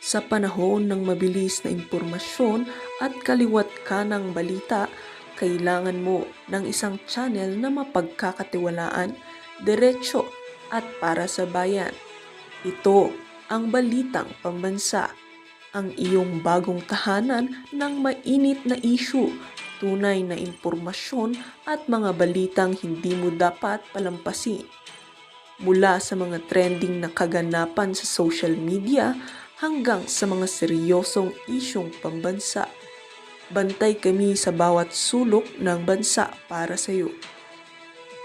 Sa panahon ng mabilis na impormasyon at kaliwat kanang balita, kailangan mo ng isang channel na mapagkakatiwalaan, diretsyo at para sa bayan. Ito ang Balitang Pambansa, ang iyong bagong tahanan ng mainit na issue, tunay na impormasyon at mga balitang hindi mo dapat palampasin. Mula sa mga trending na kaganapan sa social media hanggang sa mga seryosong isyong pambansa. Bantay kami sa bawat sulok ng bansa para sa iyo.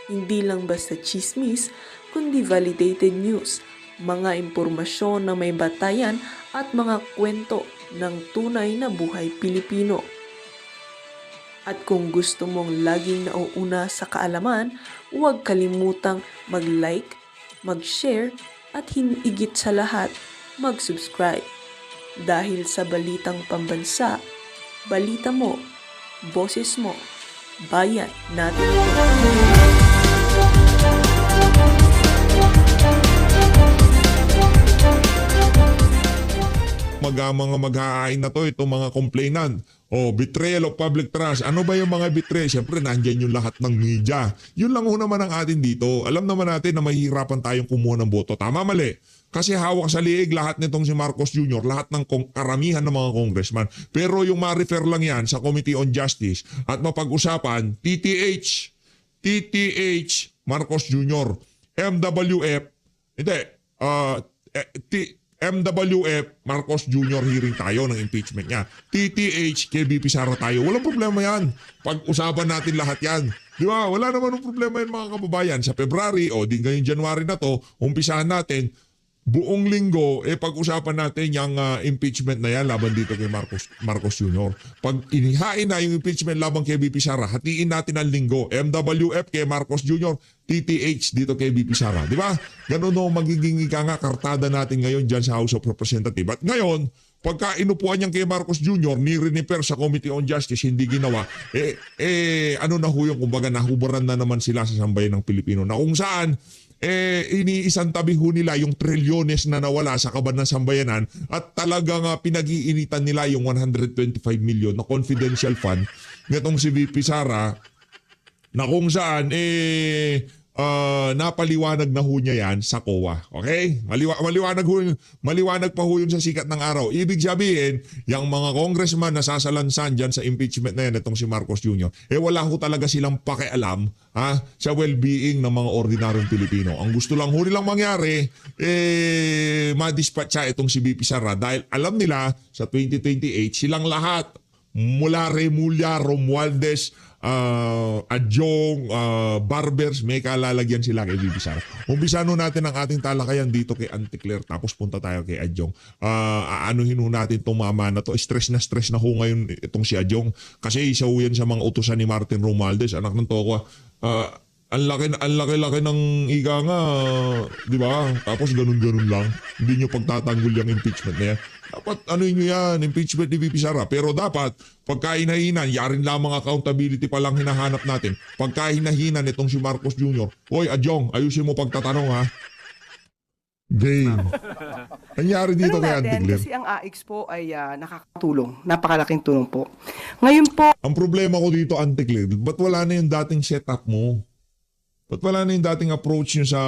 Hindi lang basta chismis, kundi validated news, mga impormasyon na may batayan at mga kwento ng tunay na buhay Pilipino. At kung gusto mong laging nauuna sa kaalaman, huwag kalimutang mag-like, mag-share at higit sa lahat, mag-subscribe. Dahil sa Balitang Pambansa, balita mo, boses mo, bayan natin ito. Mga mag-aain na to, itong mga complainant. Betrayal of public trust. Ano ba yung mga betray? Siyempre, nandyan yung lahat ng media. Yun lang ho naman ang atin dito. Alam naman natin na mahihirapan tayong kumuha ng boto. Tama, mali. Kasi hawak sa liig lahat nitong si Marcos Jr., lahat ng karamihan ng mga congressman. Pero yung ma-refer lang yan sa Committee on Justice at mapag-usapan, TTH, Marcos Jr., MWF, hindi, MWF, Marcos Jr. hearing tayo ng impeachment niya. TTH, KBP Sara tayo. Walang problema yan. Pag-usapan natin lahat yan. Di ba? Wala naman ng problema yan mga kababayan. Sa February o din ngayong January na to, umpisahan natin. Buong linggo, pag-usapan natin yung impeachment na yan laban dito kay Marcos Jr. Pag inihain na yung impeachment laban kay BP Sara, hatiin natin ang linggo. MWF kay Marcos Jr., TTH dito kay BP Sara. Di ba? Ganun no, magiging kartada natin ngayon dyan sa House of Representatives. At ngayon, pagka inupuan niyang kay Marcos Jr., ni-refer sa Committee on Justice, hindi ginawa, ano na ho yung, kumbaga nahubaran na naman sila sa sambayan ng Pilipino. Na kung saan, iniisang tabi ho nila yung trilyones na nawala sa kaban ng sambayanan at talagang pinag-iinitan nila yung 125 million na confidential fund nitong si VP Sara na kung saan napaliwanag na ho niya yan sa COA. Okay? Maliwanag pa ho yun sa sikat ng araw. Ibig sabihin, yung mga congressman na sasalansan dyan sa impeachment na yan itong si Marcos Jr., wala ho talaga silang pakialam sa well-being ng mga ordinaryong Pilipino. Ang gusto lang ho nilang mangyari, madispatcha itong si VP Sara dahil alam nila sa 2028 silang lahat mula Remulla, Romualdez, Adjong, Barbers, may kalalagyan sila kay VP Sara. Umpisano natin ang ating talakayan dito kay Auntie Claire tapos punta tayo kay Adjong. Aanuhin ho natin itong mama na to. Stress na ho ngayon itong si Adjong kasi isa ho yan sa mga utusan ni Martin Romualdez, anak ng Toko. Ang laki ng iga nga, di ba? Tapos ganun-ganun lang. Hindi nyo pagtatanggol yung impeachment na yan. Dapat ano nyo yan, impeachment ni VP Sara. Pero dapat, pagka hinahinan, yarin lamang accountability pa lang hinahanap natin. Pagka hinahinan itong si Marcos Jr., Hoy, Adjong, ayusin mo pagtatanong ha. Game. Nangyari dito kay Auntie Claire. Kasi ang AX po ay nakakatulong. Napakalaking tulong po. Ngayon po, ang problema ko dito, Auntie Claire, ba't wala na yung dating setup mo? Ba't wala na yung dating approach nyo sa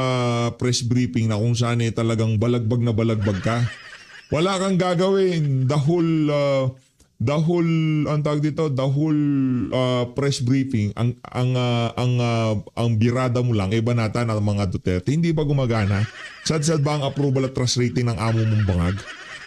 press briefing na kung saan talagang balagbag na balagbag ka? Wala kang gagawin. The whole press briefing, ang birada mo lang, banata ng mga Duterte, hindi ba gumagana? Sad-sad ba ang approval at trust rating ng amo mong bangag?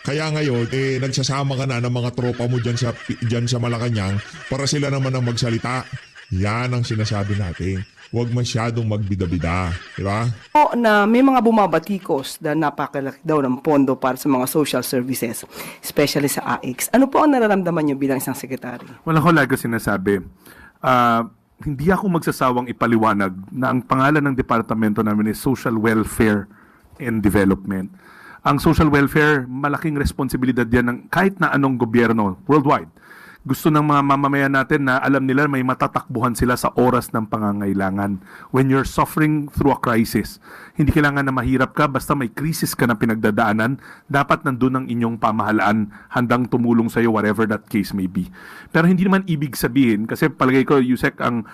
Kaya ngayon, nagsasama ka na ng mga tropa mo dyan sa Malacanang para sila naman ang magsalita. Yan ang sinasabi natin. Huwag masyadong magbida-bida. Di ba? po na may mga bumabatikos na napakalaki daw ng pondo para sa mga social services, especially sa AX. Ano po ang nararamdaman niyo bilang isang sekretary? Wala ko lagi sinasabi. Hindi ako magsasawang ipaliwanag na ang pangalan ng departamento namin is Social Welfare and Development. Ang social welfare, malaking responsibilidad yan ng kahit na anong gobyerno worldwide. Gusto ng mga mamamayan natin na alam nila may matatakbuhan sila sa oras ng pangangailangan. When you're suffering through a crisis, Hindi kailangan na mahirap ka, basta may krisis ka na pinagdadaanan, dapat nandun ang inyong pamahalaan handang tumulong sa iyo, whatever that case may be. Pero hindi naman ibig sabihin, kasi palagay ko, Yusek, ang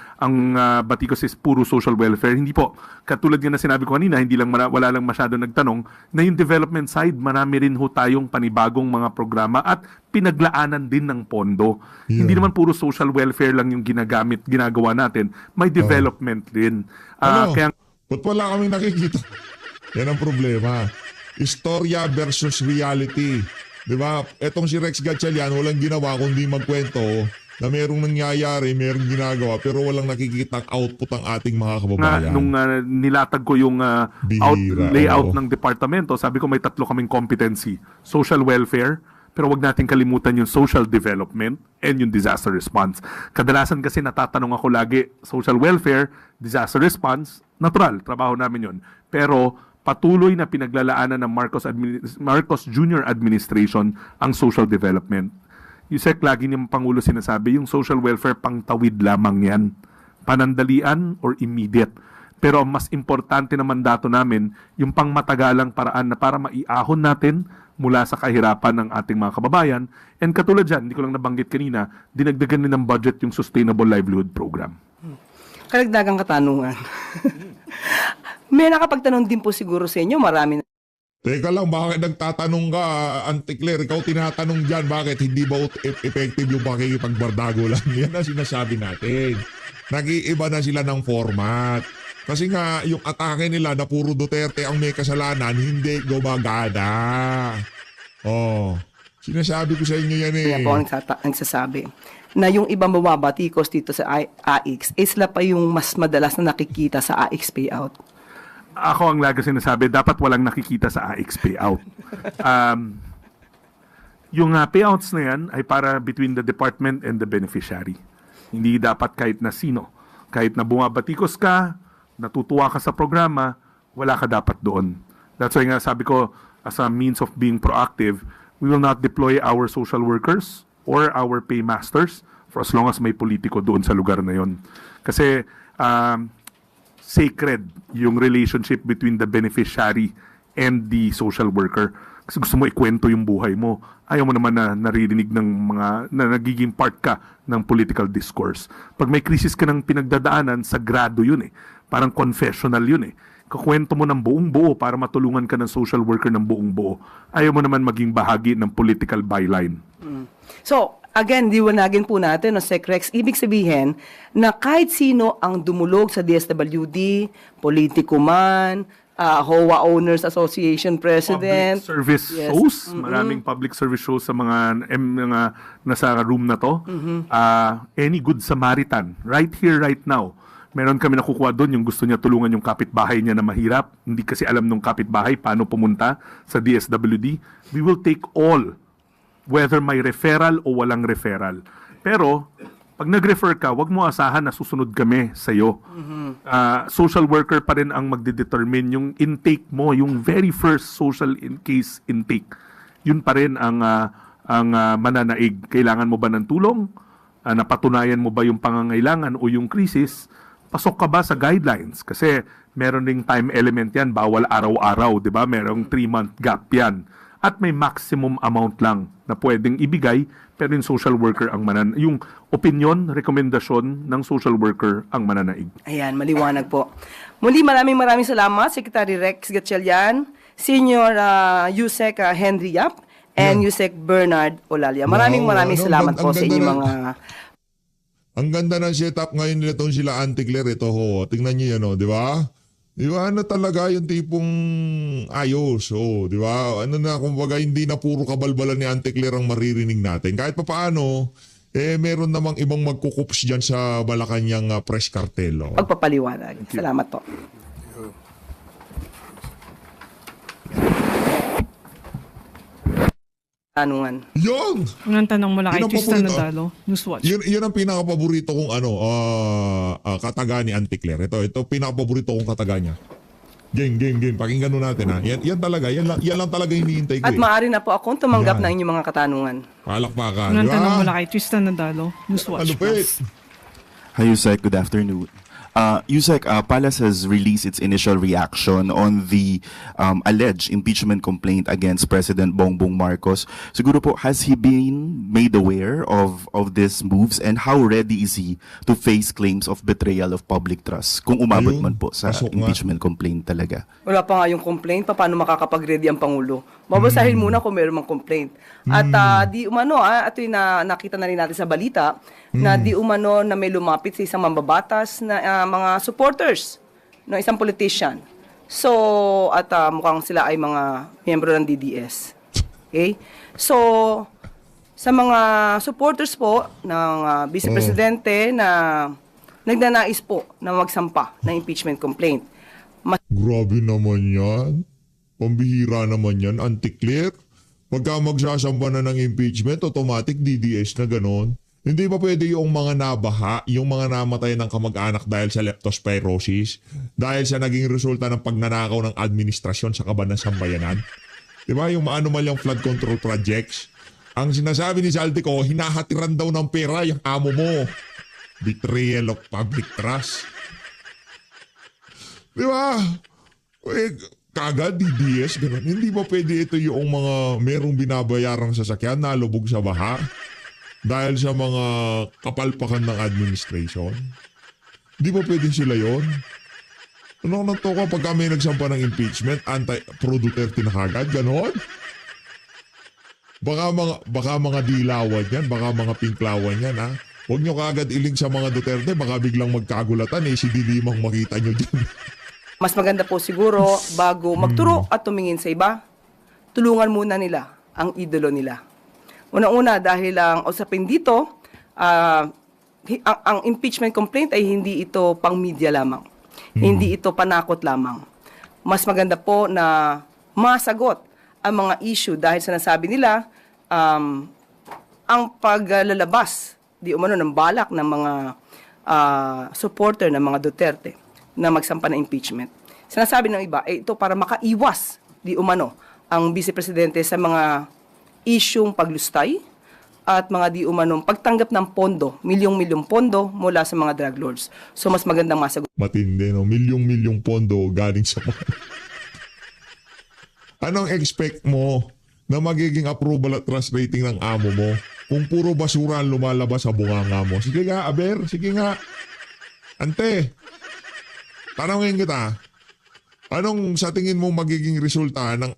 Batikos is puro social welfare. Hindi po. Katulad nga na sinabi ko kanina, hindi lang wala lang masyado nagtanong, na yung development side, marami rin ho tayong panibagong mga programa at pinaglaanan din ng pondo. Yeah. Hindi naman puro social welfare lang yung ginagawa natin. May development din. Kaya Ba't wala kaming nakikita? Yan ang problema. Istorya versus reality. Di ba? Etong si Rex Gatchalian, walang ginawa kundi magkwento na merong nangyayari, merong ginagawa, pero walang nakikita output ang ating mga kababayan. nung nilatag ko yung Bihira, layout oo. ng departamento, sabi ko may 3 kaming competency. Social welfare, pero wag natin kalimutan yung social development and yung disaster response. Kadalasan kasi natatanong ako lagi, social welfare, disaster response, natural, trabaho namin yun. Pero patuloy na pinaglalaanan ng Marcos Jr. administration ang social development. Yusek, lagi niyang Pangulo sinasabi, yung social welfare pangtawid lamang yan. Panandalian or immediate. Pero ang mas importante na mandato namin, yung pangmatagalang paraan na para maiahon natin mula sa kahirapan ng ating mga kababayan. And katulad dyan, hindi ko lang nabanggit kanina, dinagdagan din ng budget yung Sustainable Livelihood Program. Karagdagang katanungan. May nakapagtanong din po siguro sa inyo, marami na. Teka lang, bakit nagtatanong ka, Auntie Claire? Ikaw tinatanong dyan, bakit hindi ba effective yung pakikipagbardago lang? Yan ang sinasabi natin. Nag-iiba na sila ng format. Kasi nga, yung atake nila na puro Duterte ang may kasalanan, hindi gumagana. Oh, sinasabi ko sa inyo yan eh. Kaya po ang nagsasabi na yung ibang bumabatikos dito sa AX, sila pa yung mas madalas na nakikita sa AX payout. Ako ang lagi sinasabi, dapat walang nakikita sa AX payout. Yung payouts na yan ay para between the department and the beneficiary. Hindi dapat kahit na sino. Kahit na bumabatikos ka, natutuwa ka sa programa, wala ka dapat doon. That's why nga sabi ko, as a means of being proactive, we will not deploy our social workers or our paymasters for as long as may politiko doon sa lugar na yon. Kasi sacred yung relationship between the beneficiary and the social worker. Kasi gusto mo ikwento yung buhay mo. Ayaw mo naman na naririnig ng mga, na nagiging part ka ng political discourse. Pag may krisis ka ng pinagdadaanan, sagrado yun eh. Parang confessional yun eh. Kakwento mo ng buong buo para matulungan ka ng social worker ng buong buo. Ayaw mo naman maging bahagi ng political byline. So, again, diwanagin po natin, no, Sec Rex, ibig sabihin na kahit sino ang dumulog sa DSWD, politiko man, HOA Owners Association President. Public service Yes. shows. Maraming public service shows sa mga nasa room na to. Any good Samaritan, right here, right now. Meron kami nakukuha doon yung gusto niya tulungan yung kapitbahay niya na mahirap. Hindi kasi alam nung kapitbahay paano pumunta sa DSWD. We will take all, whether may referral o walang referral. Pero, pag nag-refer ka, wag mo asahan na susunod kami sa iyo. Social worker pa rin ang magdedetermine yung intake mo, yung very first social case intake. Yun pa rin ang mananaig. Kailangan mo ba ng tulong? Napatunayan mo ba yung pangangailangan o yung krisis? Pasok ka ba sa guidelines? Kasi meron ding time element yan, bawal araw-araw, di ba? Merong 3-month gap yan. At may maximum amount lang na pwedeng ibigay, pero yung social worker ang yung opinion, rekomendasyon ng social worker ang mananaig. Ayan, maliwanag po. Muli, maraming salamat, Secretary Rex Gatchalian, Senior Yusek Henry Yap, and Yusek Bernard Olalia. Maraming salamat po sa inyong mga... Ang ganda ng setup ngayon nila itong sila Auntie Claire. Ito ho, tingnan niyo yan, di ba? Di ba, ano talaga yung tipong ayos, di ba? Ano na, kumbaga, hindi na puro kabalbalan ni Auntie Claire ang maririnig natin. Kahit pa paano, meron namang ibang magkukups dyan sa Malacanang press cartel. Pagpapaliwanag. Salamat po. Tanungan. Yun! Unang tanong mula kay Yun ang Tristan paborito. Nadalo, Newswatch. Yun ang pinaka-paborito kong kataga ni Auntie Claire. Ito pinaka-paborito kong kataga niya. Game. Pakinggan nun natin ha. Yan talaga, yan lang talaga hinihintay ko At maaari na po akong tumanggap ng inyong mga katanungan. Palakpakan, Unang di ba? tanong mula kay Tristan Nadalo, Newswatch Malupit. Plus. Hi, Yusek. Good afternoon. Yusek, Palace has released its initial reaction on the alleged impeachment complaint against President Bongbong Marcos. Siguro po, has he been made aware of these moves, and how ready is he to face claims of betrayal of public trust kung umabot Ayun, man po sa pasok nga. impeachment complaint talaga? Wala pa nga yung complaint, paano makakapag-ready ang Pangulo? Babasahin muna kung meron mang complaint. At di umano, ito yung nakita na rin natin sa balita, na di umano na may lumapit sa isang mambabatas na mga supporters ng isang politician. So, at mukhang sila ay mga miyembro ng DDS. Okay? So, sa mga supporters po ng Vice Presidente na nagnanais po na magsampa ng impeachment complaint, Grabe naman yan. Pambihira naman yan, anti-clear. Pagka magsasamba na ng impeachment, automatic DDS na ganon. Hindi ba pwede yung mga nabaha, yung mga namatay ng kamag-anak dahil sa leptospirosis, dahil sa naging resulta ng pagnanakaw ng administrasyon sa kaban ng sambayanan? Diba yung maanumalyang flood control projects? Ang sinasabi ni Zaldico, hinahatiran daw ng pera yung amo mo. Betrayal of public trust. Diba? Kagad DDS, gano'n. Hindi ba pwede ito yung mga merong binabayarang sasakyan na lubog sa baha? Dahil sa mga kapalpakan ng administration? Di ba pwede sila yon? Ano nang to ka pag kami nagsampa ng impeachment, pro Duterte na kagad, ganon? Baka mga dilawan yan, baka mga pinklawan yan, ha? Huwag nyo kagad iling sa mga Duterte, baka biglang magkagulatan, si Dilimang makita nyo dyan. mas maganda po siguro bago magturo at tumingin sa iba, tulungan muna nila ang idolo nila. Una-una dahil ang usapin dito, ang impeachment complaint ay hindi ito pang media lamang. Hindi ito panakot lamang. Mas maganda po na masagot ang mga issue dahil sa nasabi nila, ang paglalabas di umano ng balak ng mga supporter ng mga Duterte na magsampa ng impeachment. Sinasabi ng iba, ito para makaiwas di umano ang Vice Presidente sa mga isyung paglustay at mga di umanong pagtanggap ng pondo, milyong-milyong pondo mula sa mga drug lords. So mas magandang masagot. Matindi, no? Milyong-milyong pondo galing sa mga... Anong expect mo na magiging approval at trust rating ng amo mo kung puro basura ang lumalabas sa bunganga mo? Sige nga, Aber. Sige nga. Ante, tanongin kita. Anong sa tingin mo magiging resulta ng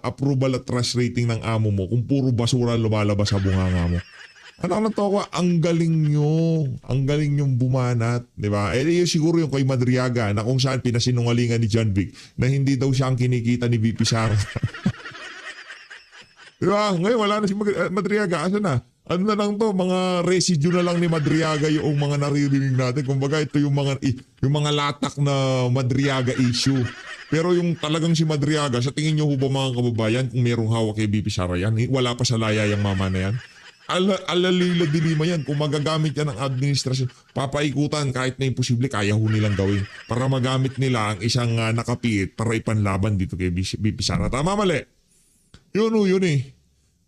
approval at trust rating ng amo mo kung puro basura lumalabas sa bunganga mo? Ano to ko, ang galing nyo. Ang galing nyong bumanat. Diba? Yun siguro yung kay Madriaga na kung saan pinasinungalingan ni John Vic na hindi daw siya ang kinikita ni VP Sara. Diba? Ngayon wala na si Madriaga. Asa na? Ano na lang to, mga residue na lang ni Madriaga yung mga naririnig natin. Kumbaga ito yung mga latak na Madriaga issue. Pero yung talagang si Madriaga, sa tingin nyo ho ba mga kababayan, kung merong hawak kay BP Sara yan, wala pa sa laya yung mama na yan? Alalila dilima yan. Kung magagamit yan ng administrasyon, papaikutan kahit na imposible, kaya ho nilang gawin. Para magamit nila ang isang nakapiit para ipanlaban dito kay BP Sara. Tama mali? Yun eh.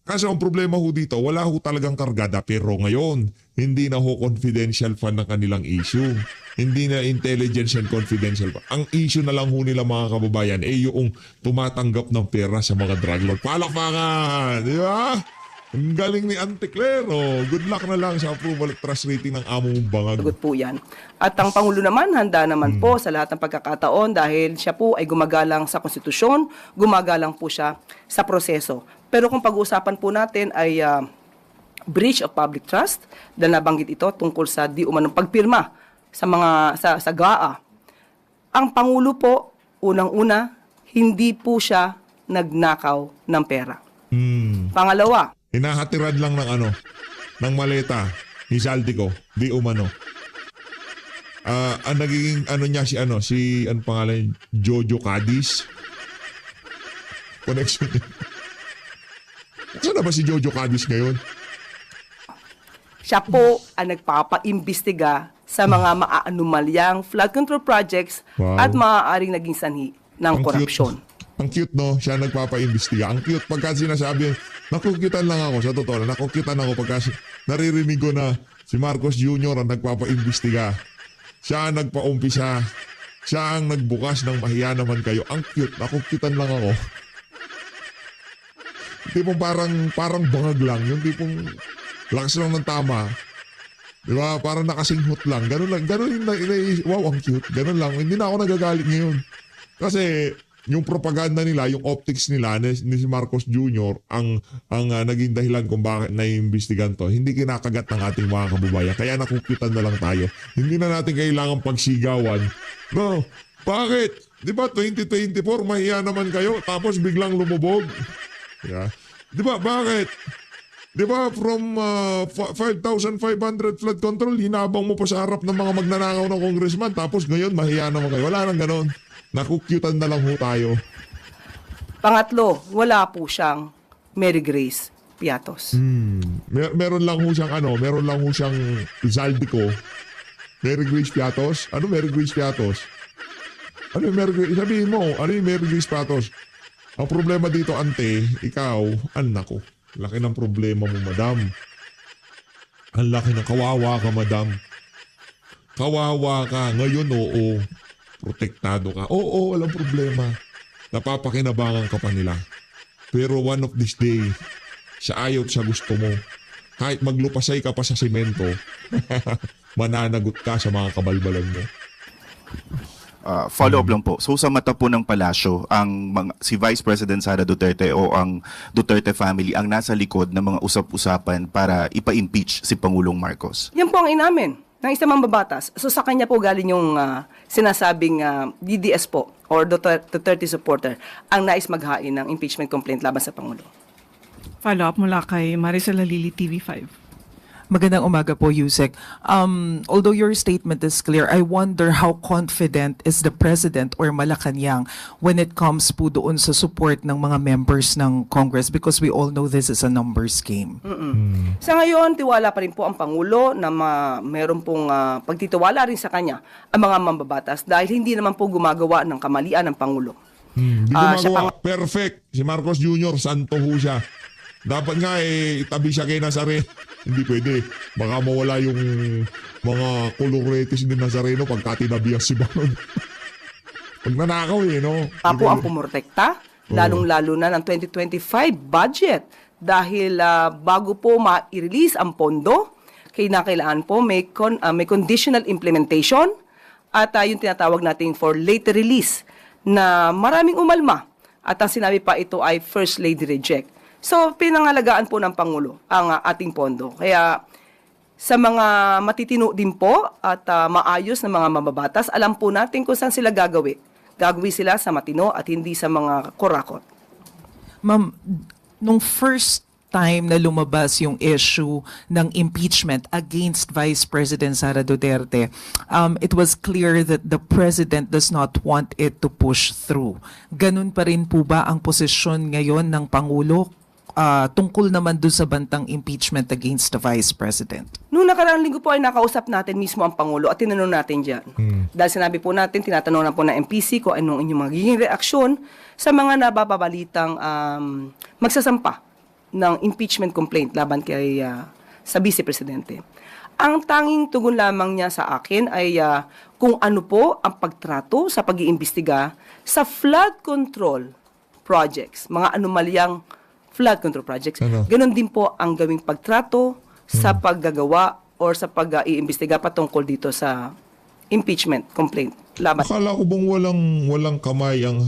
Kasi ang problema ho dito, wala ho talagang kargada pero ngayon, hindi na ho confidential fund ng kanilang issue. Hindi na intelligence and confidential fund. Ang issue na lang ho nila mga kababayan yung tumatanggap ng pera sa mga drug lord. Palakpakan! Di ba? Ang galing ni Auntie Claire. Good luck na lang sa approval at trust rating ng amo mong bangag. Sagot po yan. At ang Pangulo naman, handa naman po sa lahat ng pagkakataon dahil siya po ay gumagalang sa konstitusyon, gumagalang po siya sa proseso. Pero kung pag-uusapan po natin ay breach of public trust, dahil nabanggit ito tungkol sa di umanong pagpirma sa GAA. Ang Pangulo po, unang-una, hindi po siya nagnakaw ng pera. Pangalawa, Hinahatiran lang ng maleta ni Zaldico, di umano. Ang nagiging niya si pangalan, Jojo Cadiz. Connection niya. Saan na ba si Jojo Cadiz ngayon? siya po ang nagpapaimbestiga sa mga maaanumalyang flood control projects Wow. at maaaring naging sanhi ng korupsyon. Ang cute, no? Siya nagpapaimbestiga. Ang cute pagka sinasabi, nakukitan lang ako, sa totoo, nakukitan ako pagka naririnig ko na si Marcos Jr. ang nagpapaimbestiga. Siya ang nagpa-umpisa. Siya ang nagbukas ng mahiya naman kayo. Ang cute. Nakukyutan lang ako. Tipong parang bangag lang. Yung tipong lakas lang ng tama. Di ba? Parang nakasinghot lang. Ganun lang. Ganun yung wow, ang cute. Ganun lang. Hindi na ako nagagalit ngayon. Kasi yung propaganda nila, yung optics nila ni si Marcos Jr. ang naging dahilan kung bakit naiimbestigan to. Hindi kinakagat ng ating mga kababayan. Kaya nakukyutan na lang tayo. Hindi na natin kailangan pagsigawan. No. Bakit? Di ba 2024, mahiya naman kayo tapos biglang lumubog? Yeah. Di ba? Bakit? Di ba from 5,500 flood control, hinabang mo pa sa harap ng mga magnanakaw ng congressman tapos ngayon mahiya naman kayo. Wala nang ganon. Nakukyutan na lang ho tayo. Pangatlo, wala po siyang Mary Grace Piatos. Meron lang ho siyang Zaldico. Mary Grace Piatos? Ano Mary Grace Piatos? Ano yung Mary Grace? Sabihin mo, ano yung Mary Grace Piatos? Ang problema dito, ante, ikaw, anak ko. Laki ng problema mo, madam. Ang laki ng kawawa ka, madam. Kawawa ka. Ngayon, oo. Protektado ka. Oo, walang problema. Napapakinabangan ka pa nila. Pero one of this day, sa ayaw at sa gusto mo, kahit maglupasay ka pa sa simento, mananagot ka sa mga kabalbalan mo. Follow-up lang po. So sa mata po ng palasyo, si Vice President Sara Duterte o ang Duterte family ang nasa likod ng mga usap-usapan para ipa-impeach si Pangulong Marcos. Yan po ang inamin ng isang mambabatas. So sa kanya po galing yung sinasabing DDS po or Duterte supporter ang nais maghain ng impeachment complaint laban sa Pangulo. Follow-up mula kay Maricel Halili, TV5. Magandang umaga po, Yusek. Although your statement is clear, I wonder how confident is the President or Malacanang when it comes po doon sa support ng mga members ng Congress because we all know this is a numbers game. Sa ngayon, tiwala pa rin po ang Pangulo na meron pong pagtitiwala rin sa kanya ang mga mambabatas dahil hindi naman po gumagawa ng kamalian ng Pangulo. Hindi siya gumagawa. Perfect. Si Marcos Jr., santo ho siya. Dapat nga itabi siya kay Nazareno. Hindi pwede. Baka mawala yung mga koloretes ni Nazareno pagka tinabiyas si Baron. Pag nanakaw no? Apo ang pumortekta, lalong-lalo na ng 2025 budget dahil bago po ma-release ang pondo, kailangan po may conditional implementation at yung tinatawag natin for later release na maraming umalma at ang sinabi pa ito ay first lady reject. So, pinangalagaan po ng Pangulo ang ating pondo. Kaya, sa mga matitino din po at maayos na mga mababatas, alam po natin kung saan sila gagawi. Gagawi sila sa matino at hindi sa mga kurakot. Ma'am, nung first time na lumabas yung issue ng impeachment against Vice President Sara Duterte, it was clear that the President does not want it to push through. Ganun pa rin po ba ang posisyon ngayon ng Pangulo tungkol naman doon sa bantang impeachment against the Vice President? Noong nakaraang linggo po ay nakausap natin mismo ang Pangulo at tinanong natin dyan. Dahil sinabi po natin, tinatanong na po ng MPC kung anong inyong magiging reaksyon sa mga nababalitang magsasampa ng impeachment complaint laban kay sa Vice Presidente. Ang tanging tugon lamang niya sa akin ay kung ano po ang pagtrato sa pag-iimbestiga sa flood control projects, mga anomalyang flood control projects. Ganon din po ang gawing pagtrato sa paggagawa or sa pag-iimbestiga patungkol dito sa impeachment complaint laban. Akala ko bang walang kamay ang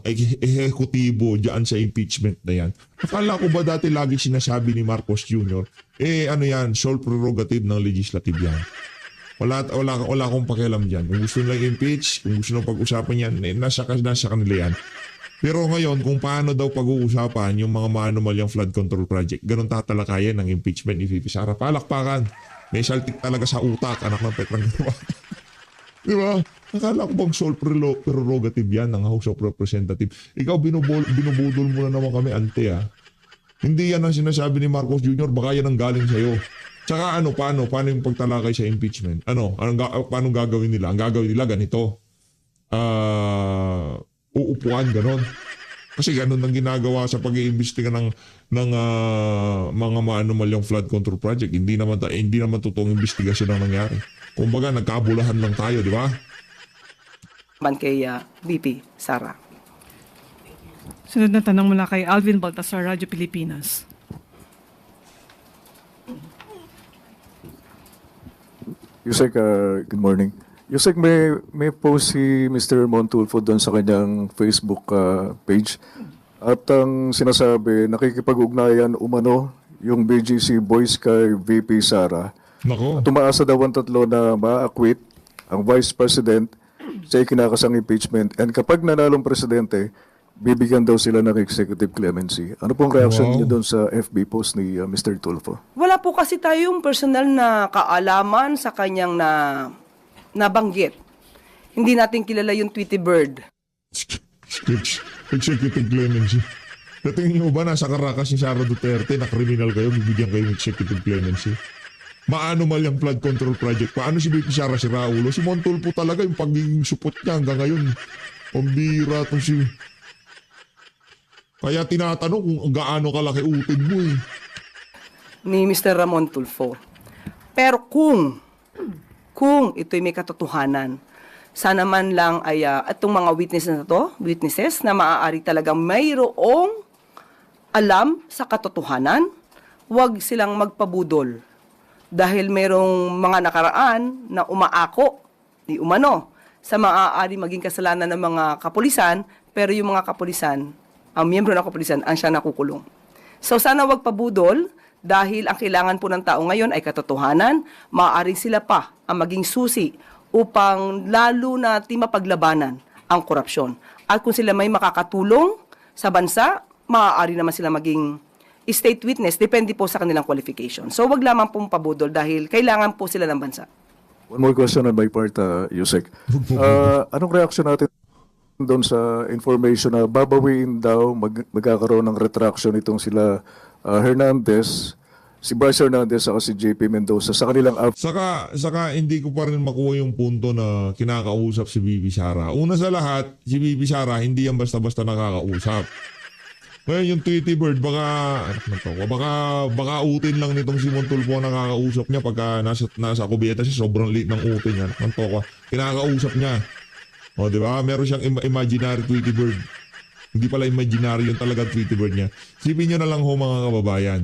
ehekutibo diyan sa impeachment na yan. Akala ko ba dati lagi sinasabi ni Marcos Jr., ano yan, sole prerogative ng legislative yan. Wala akong pakialam diyan. Kung gusto nilang impeach, kung gusto nilang pag-usapan yan, nasa kanila yan. Pero ngayon, kung paano daw pag-uusapan yung mga maanomalyang flood control project, ganun tatalakayan ng impeachment ni VP Sara. Palakpakan. May saltik talaga sa utak, anak ng Petrang Gawa. Di ba? Nakala ko bang sole prerogative yan ng House of Representatives. Ikaw, binubudol mo na naman kami, ante Hindi yan ang sinasabi ni Marcos Jr., baka yan ang galing sa'yo. Tsaka paano yung pagtalakay sa impeachment? Paano gagawin nila? Ang gagawin nila ganito. Uupuan, ganon. Kasi ganun ang ginagawa sa pag-iimbestiga ng mga maanomalyang flood control project. Hindi naman totoong investigasyon ang nangyari. Kumbaga, nagkabulahan lang tayo, di ba? Man kay VP Sara. Sunod na tanong mula kay Alvin Baltasar, Radyo Pilipinas. Yusek, good morning. Yusek, may post si Mr. Montulfo doon sa kanyang Facebook page. At ang sinasabi, nakikipag-ugnayan umano yung BGC Boys kay VP Sara. Nako. Tumaasa daw ang tatlo na ma-acquit ang Vice President sa ikinakasang impeachment. And kapag nanalong presidente, bibigyan daw sila ng executive clemency. Ano pong reaction Wow. niyo doon sa FB post ni Mr. Tulfo? Wala po kasi tayong personal na kaalaman sa kanyang nabanggit. Hindi natin kilala yung Tweety Bird. Executive clemency. Natingin niyo ba nasa Caracas si Sara Duterte na kriminal kayo, bibigyan kayo ng executive clemency? Maanomal yung flood control project. Paano si VP Sara si Raulo? Si Montulfo talaga yung pagiging support niya hanggang ngayon. Pambira to si... Kaya tinatanong kung gaano kalaki utin mo eh. Ni Mr. Ramon Tulfo. Pero kung ito'y may katotohanan, sana man lang ay itong mga witnesses na maaari talagang mayroong alam sa katotohanan, huwag silang magpabudol. Dahil mayroong mga nakaraan na umaako, di umano, sa maaari maging kasalanan ng mga kapulisan, pero yung mga kapulisan, ang miyembro ng kapulisan, ang siya nakukulong. So sana wag pabudol dahil ang kailangan po ng tao ngayon ay katotohanan, maaari sila pa ang maging susi upang lalo na mapaglabanan ang korupsyon. At kung sila may makakatulong sa bansa, maaari naman sila maging state witness, depende po sa kanilang qualification. So wag lamang pong pabudol dahil kailangan po sila ng bansa. One more question on my part, Yusek. Anong reaction natin doon sa information na babawiin daw, magkakaroon ng retraction itong sila Hernandez, si Bryce Hernandez at si JP Mendoza sa kanilang Saka hindi ko pa rin makuha yung punto na kinakausap si VP Sara. Una sa lahat, si VP Sara hindi yan basta-basta nakakausap. Ngayon yung Tweety Bird, baka utin lang nitong si Montulfo ang nakakausap niya pagka nasa kubeta siya, sobrang liit ng utin niya. Kinakausap niya. O, di ba? Meron siyang imaginary Tweety Bird. Hindi pala imaginary yung talaga Tweety Bird niya. Sipin niyo na lang ho mga kababayan.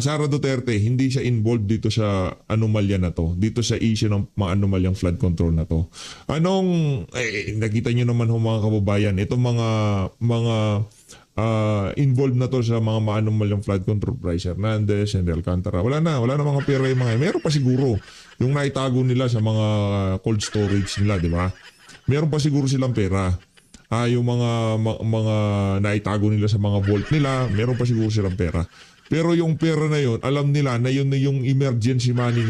Sara Duterte, hindi siya involved dito sa anomalya na to. Dito sa issue ng mga anomalyang flood control na to. Nakita niyo naman ho mga kababayan, itong mga involved na to sa mga maanomalyang flood control, Bryce Hernandez, Henry Alcantara. Wala na mga pera yung mga. Meron pa siguro yung naitago nila sa mga cold storage nila, di ba? Meron pa siguro silang pera. Yung mga naitago nila sa mga vault nila, meron pa siguro silang pera. Pero yung pera na yun, alam nila na yun na yung emergency money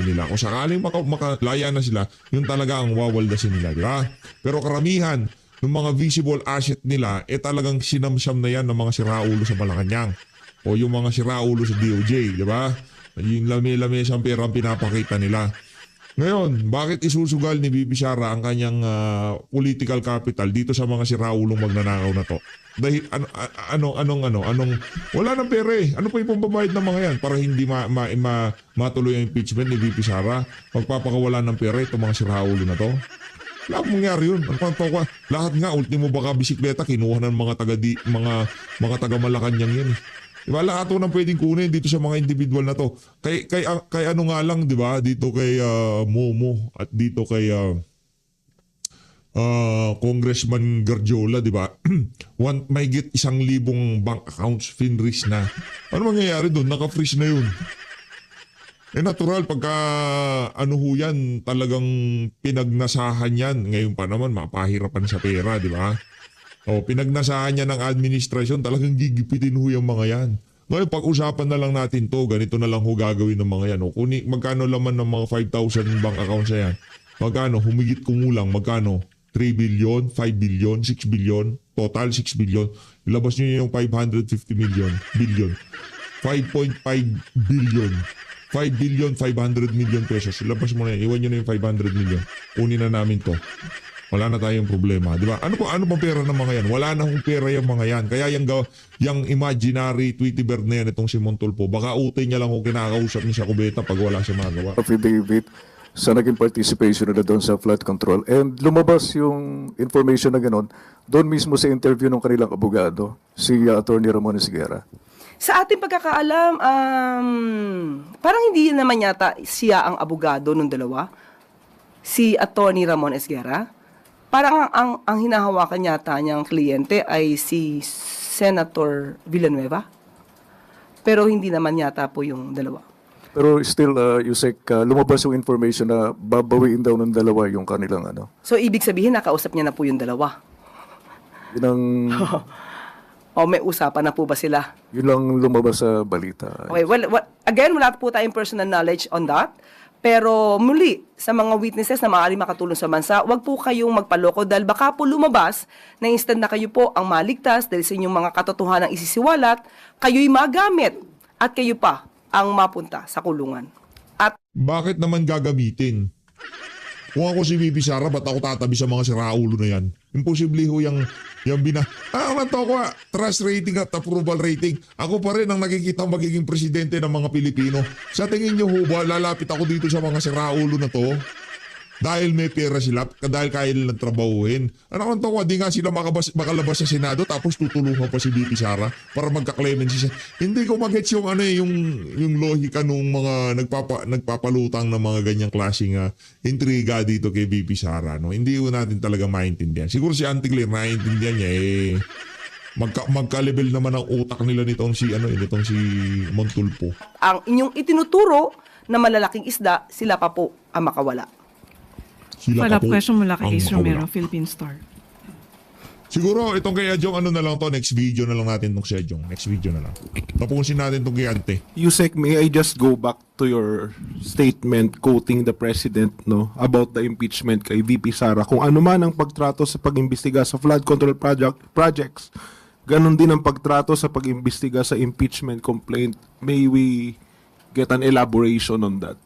nila. Kung sakaling makalaya na sila, yun talaga ang wawaldasin nila, di ba? Pero karamihan ng mga visible asset nila, talagang sinamsam na yan ng mga siraulo sa Malacanang. O yung mga siraulo sa DOJ, di ba? Yung lami-lami siyang pera ang pinapakita nila. Ngayon, bakit isusugal ni VP Sara ang kanyang political capital dito sa mga siraulong magnanakaw na to? Dahil wala nang pera eh. Ano pa yung pambabayad ng mga yan para hindi matuloy ang impeachment ni VP Sara? Magpapakawala ng pera itong mga siraulo na to? Wala akong mangyari yun. Lahat nga, ultimo baka bisikleta, kinuha ng mga taga Malacanang yan eh. Diba, lahat ito nang pwedeng kunin dito sa mga individual na to. Kay ano nga lang, di ba? Dito kay Momo at dito kay Congressman Garjola, di ba? Mahigit 1,000 bank accounts finreeze na. Ano mangyayari doon? Naka-freeze na yun. Natural, pagka yan, talagang pinagnasahan yan. Ngayon pa naman, mapahirapan sa pera, di ba? Pinagnasahan niya ng administrasyon, talagang gigipitin ho yung mga yan. Ngayon, pag-usapan na lang natin to, ganito na lang ho gagawin ng mga yan. Magkano laman ng mga 5,000 bank accounts na yan? Magkano? Humigit kumulang, magkano? 3 billion, 5 billion, 6 billion, total 6 billion. Ilabas nyo yung 550 billion. 5.5 billion. 5 billion, 500 million pesos. Ilabas mo na yan. Iwan nyo na yung 500 million. Kunin na namin to. wala na tayong problema, di ba? Ano bang pera ng mga yan? Wala na hong pera yung mga yan. Kaya yung imaginary Tweety Bird na yan, itong si Montulfo, baka utay niya lang kung kinakausap niya sa kubeta pag wala siya magawa. affidavit sa naging participation nila doon sa flood control. And lumabas yung information na gano'n doon mismo sa interview ng kanilang abogado, si Attorney Ramon Esguerra. Sa ating pagkakaalam, parang hindi naman yata siya ang abogado ng dalawa, si Attorney Ramon Esguerra. Parang ang hinahawakan yata niyang kliyente ay si Senator Villanueva. Pero hindi naman yata po yung dalawa. Pero still, Yusek, lumabas yung information na babawiin daw ng dalawa yung kanilang ano. So, ibig sabihin, nakausap niya na po yung dalawa. Yun ang, O may usapan na po ba sila? yun lang lumabas sa balita. Okay, well, again, wala po tayong personal knowledge on that. Pero muli, sa mga witnesses na maaari makatulong sa bansa, wag po kayong magpaloko dahil baka po lumabas na instant na kayo po ang maligtas dahil sa inyong mga katotohanan isisiwalat, kayo'y magamit at kayo pa ang mapunta sa kulungan. At Bakit naman gagamitin? Kung ako si VP Sara, ba't ako tatabi sa mga siraulo na yan? Imposible ho yung trust rating at approval rating. Ako pa rin ang nakikita magiging presidente ng mga Pilipino. Sa tingin nyo ho ba, lalapit ako dito sa mga siraulo na to? Dahil may pera sila, dahil kaya nilang trabahuhin. Ano ko, di nga sila makalabas sa Senado tapos tutulungan pa si VP Sara para magka-clemency siya. Hindi ko mag-gets yung yung lohika nung mga nagpapalutang ng mga ganyang klaseng intriga dito kay VP Sara. No? Hindi ko natin talaga maintindihan. Siguro si Auntie Claire naiintindihan niya magka-level naman ang utak nila nitong si Montulfo. ang inyong itinuturo na malalaking isda, sila pa po ang makawala. Sila Follow-up pa po question mula ang kay Ace makawala. Romero, Philippine Star. Siguro itong kay Adjong na lang to, next video na lang natin itong si Adjong. Next video na lang. Tapusin natin itong kay Ante. Yusek, may I just go back to your statement quoting the president about the impeachment kay VP Sara. Kung ano man ang pagtrato sa pag-imbestiga sa flood control projects, ganon din ang pagtrato sa pag-imbestiga sa impeachment complaint. May we get an elaboration on that?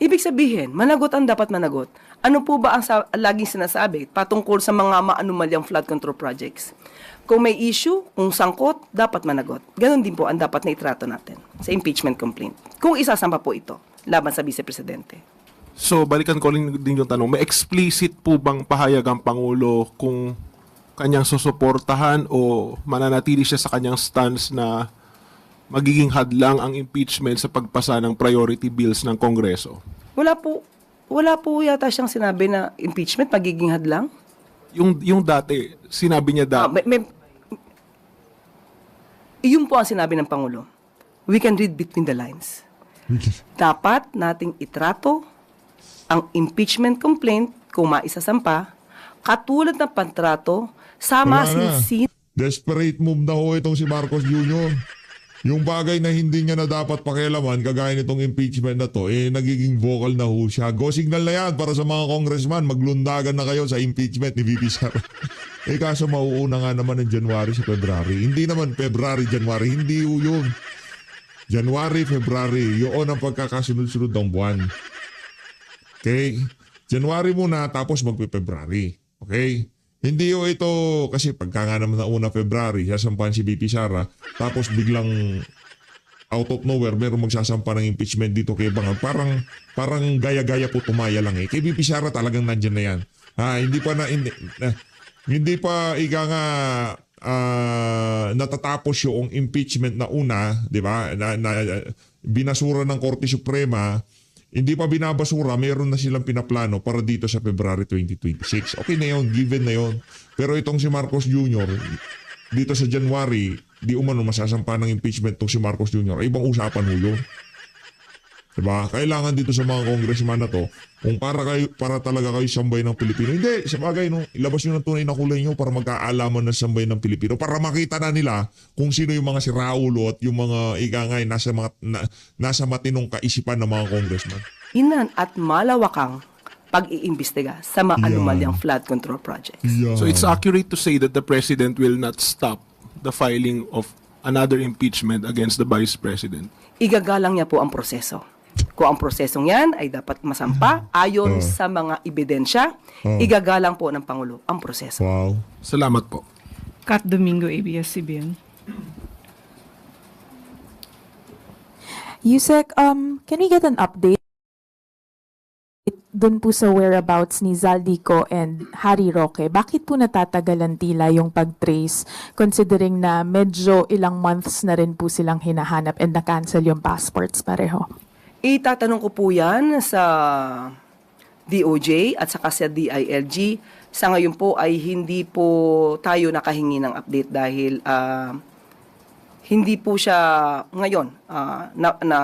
Ibig sabihin, managot ang dapat managot. Ano po ba ang laging sinasabi patungkol sa mga maanumalyang flood control projects? Kung may issue, kung sangkot, dapat managot. Ganon din po ang dapat na itrato natin sa impeachment complaint. Kung isasampa po ito laban sa Vice Presidente. So, balikan ko rin din yung tanong, may explicit po bang pahayag ang Pangulo kung kanyang susuportahan o mananatili siya sa kanyang stance na magiging hadlang ang impeachment sa pagpasa ng priority bills ng Kongreso? Wala po yata siyang sinabi na impeachment magiging hadlang. Yung dati, sinabi niya dati. Iyon po ang sinabi ng Pangulo. We can read between the lines. Dapat nating itrato ang impeachment complaint kung maisasampa katulad ng pantrato sa Wala na. masinsin. Desperate move na ho itong si Marcos Jr. Yung bagay na hindi niya na dapat pakialaman, kagaya nitong impeachment na to, nagiging vocal na ho siya. Go signal na yan para sa mga congressman, maglundagan na kayo sa impeachment ni VP Sara. Kaso mauuna nga naman ng January sa February. Hindi naman February, January, hindi ho yun. January, February, yun ang pagkakasunod-sunod ng buwan. Okay? January muna, tapos magpe-February. Okay? Hindi ho ito, kasi pagka nga naman na una February, sasampahan si VP Sara, tapos biglang out of nowhere, meron magsasampa ng impeachment dito kay Bangag. Parang gaya-gaya po tumaya lang eh. Kay VP Sara talagang nandyan na yan. Hindi pa ika nga natatapos yung impeachment na una, di ba? Binasura ng Korte Suprema. Hindi pa binabasura, meron na silang pinaplano para dito sa February 2026. Okay na yun, given na yun. Pero itong si Marcos Jr., dito sa January, di umano masasampa ng impeachment itong si Marcos Jr. Ay ibang usapan ho yun. Diba? Kailangan dito sa mga congressman na to, kung para talaga kayo sambay ng Pilipino. Hindi, sa bagay, ilabas nyo ng tunay na kulay nyo para magkaalaman ng sambay ng Pilipino. Para makita na nila kung sino yung mga siraulo at yung mga ikangay nasa matinong kaisipan ng mga congressman. Inan at malawakang pag-iimbestiga sa maanumalyang flood control projects. Yeah. So it's accurate to say that the President will not stop the filing of another impeachment against the Vice President? Igagalang niya po ang proseso. Kung ang prosesong yan ay dapat masampa ayon sa mga ebidensya, igagalang po ng Pangulo ang proseso. Wow. Salamat po. Kat Domingo, ABS-CBN. Yusek, can we get an update dun po sa whereabouts ni Zaldico and Harry Roque? Bakit po natatagalan tila yung pag-trace considering na medyo ilang months na rin po silang hinahanap and na-cancel yung passports pareho? Itatanong ko po yan sa DOJ at saka sa DILG. Sa ngayon po ay hindi po tayo nakahingi ng update dahil hindi po siya ngayon na